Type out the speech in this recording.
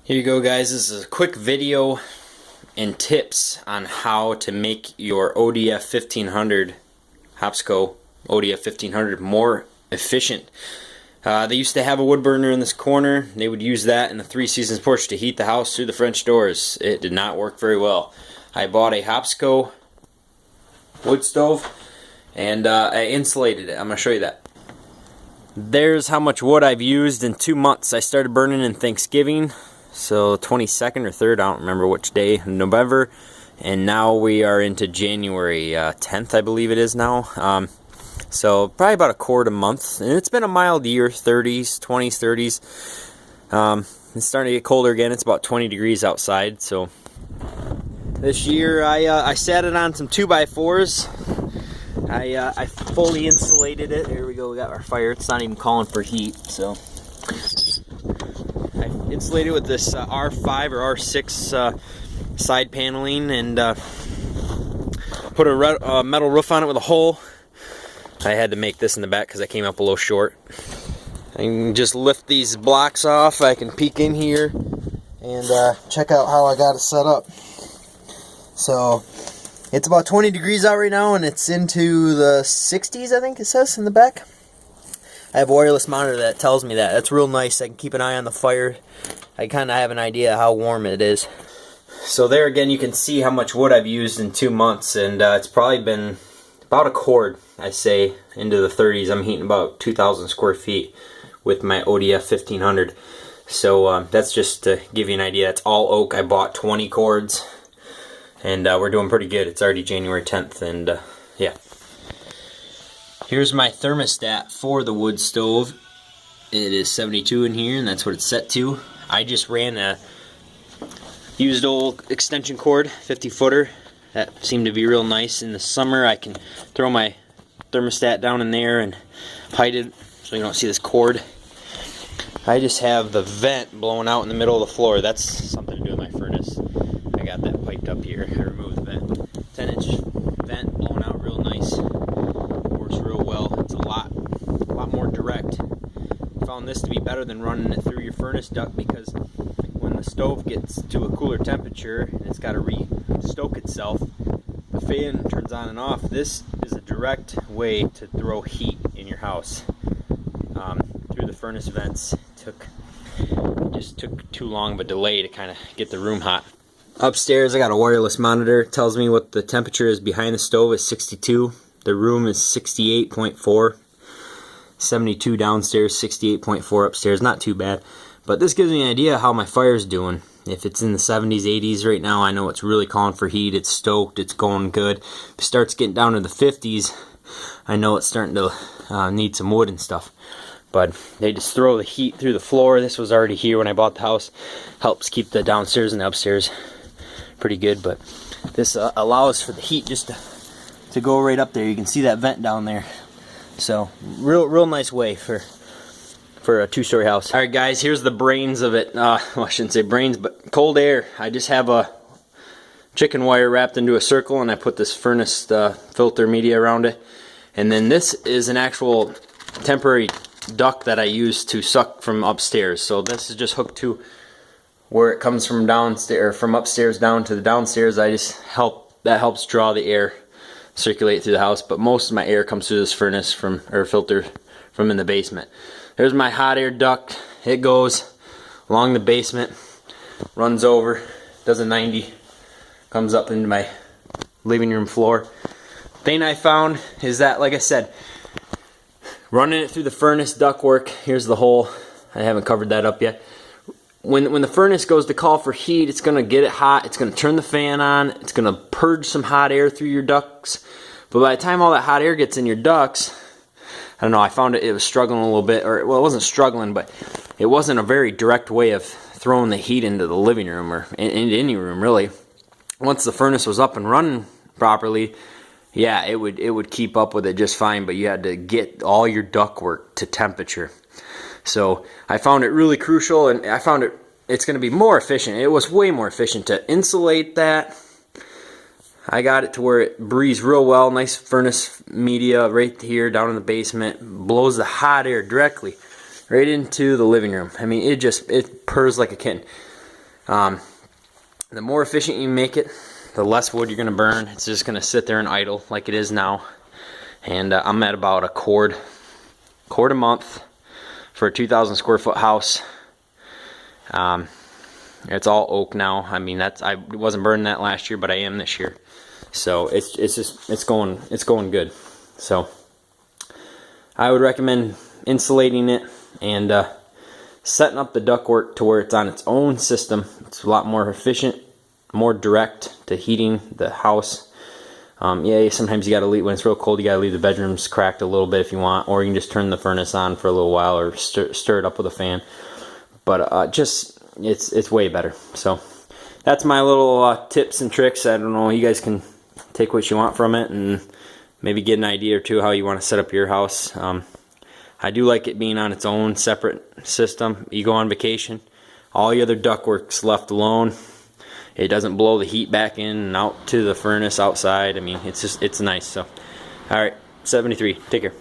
Here you go, guys. This is a quick video and tips on how to make your odf1500 Hopsco odf1500 more efficient. They used to have a wood burner in this corner. They would use that in the Three Seasons porch to heat the house through the French doors. It did not work very well. I bought a Hopsco wood stove and I insulated it. I'm going to show you that. There's how much wood I've used in 2 months. I started burning in Thanksgiving. So 22nd or 3rd, I don't remember which day, in November, and now we are into January 10th, I believe it is now. So probably about a quart a month, and it's been a mild year, 30s, 20s, 30s. It's starting to get colder again. It's about 20 degrees outside. So this year I sat it on some 2x4s. I fully insulated it. Here we go. We got our fire. It's not even calling for heat, so. I insulated with this R5 or R6 side paneling and put a metal roof on it with a hole. I had to make this in the back because I came up a little short. I can just lift these blocks off. I can peek in here and check out how I got it set up. So it's about 20 degrees out right now, and it's into the 60s, I think it says in the back. I have a wireless monitor that tells me that. That's real nice. I can keep an eye on the fire. I kind of have an idea how warm it is. So there again, you can see how much wood I've used in 2 months, and it's probably been about a quart, I say, into the 30s. I'm heating about 2,000 square feet with my odf1500. So that's just to give you an idea. It's all oak. I bought 20 cords, and we're doing pretty good. It's already January 10th, and yeah. Here's my thermostat for the wood stove. It is 72 in here, and that's what it's set to. I just ran a used old extension cord, 50-footer. That seemed to be real nice. In the summer, I can throw my thermostat down in there and hide it so you don't see this cord. I just have the vent blowing out in the middle of the floor. That's something to do with my furnace. I got that piped up here. I removed the vent. 10-inch vent blowing out real nice. Real well. It's a lot more direct. I found this to be better than running it through your furnace duct, because when the stove gets to a cooler temperature and it's got to re-stoke itself, the fan turns on and off. This is a direct way to throw heat in your house through the furnace vents. It just took too long of a delay to kind of get the room hot. Upstairs I got a wireless monitor. It tells me what the temperature is behind the stove is 62. The room is 68.4, 72 downstairs, 68.4 upstairs. Not too bad, but this gives me an idea how my fire's doing. If it's in the 70s, 80s right now, I know it's really calling for heat. It's stoked, it's going good. If it starts getting down to the 50s, I know it's starting to need some wood and stuff. But they just throw the heat through the floor. This was already here when I bought the house. Helps keep the downstairs and the upstairs pretty good, but this allows for the heat just to go right up there. You can see that vent down there. So real nice way for a 2-story house. Alright guys, here's the brains of it. Well, I shouldn't say brains, but cold air. I just have a chicken wire wrapped into a circle, and I put this furnace filter media around it. And then this is an actual temporary duct that I use to suck from upstairs. So this is just hooked to where it comes from downstairs, from upstairs down to the downstairs. That helps draw the air, circulate through the house, but most of my air comes through this furnace or filter from in the basement. There's my hot air duct. It goes along the basement, runs over, does a 90, comes up into my living room floor. Thing I found is that, like I said, running it through the furnace ductwork, here's the hole. I haven't covered that up yet. When the furnace goes to call for heat, it's going to get it hot, it's going to turn the fan on, it's going to purge some hot air through your ducts. But by the time all that hot air gets in your ducts, I don't know, I found it was struggling a little bit, or well, it wasn't struggling, but it wasn't a very direct way of throwing the heat into the living room or into any room really. Once the furnace was up and running properly, yeah, it would keep up with it just fine, but you had to get all your ductwork to temperature. So I found it really crucial, and I found it's going to be more efficient. It was way more efficient to insulate that. I got it to where it breathes real well. Nice furnace media right here down in the basement. Blows the hot air directly right into the living room. I mean, it purrs like a kitten. The more efficient you make it, the less wood you're going to burn. It's just going to sit there and idle like it is now. And I'm at about a cord a month for a 2,000 square foot house. It's all oak now. I mean, I wasn't burning that last year, but I am this year. So it's going good. So I would recommend insulating it and setting up the ductwork to where it's on its own system. It's a lot more efficient, more direct to heating the house. Yeah, sometimes you gotta leave when it's real cold. You gotta leave the bedrooms cracked a little bit if you want, or you can just turn the furnace on for a little while, or stir it up with a fan. But just it's way better. So that's my little tips and tricks. I don't know. You guys can take what you want from it and maybe get an idea or two how you want to set up your house. I do like it being on its own separate system. You go on vacation, all your other ductwork's left alone. It doesn't blow the heat back in and out to the furnace outside. I mean, it's nice. So, all right, 73. Take care.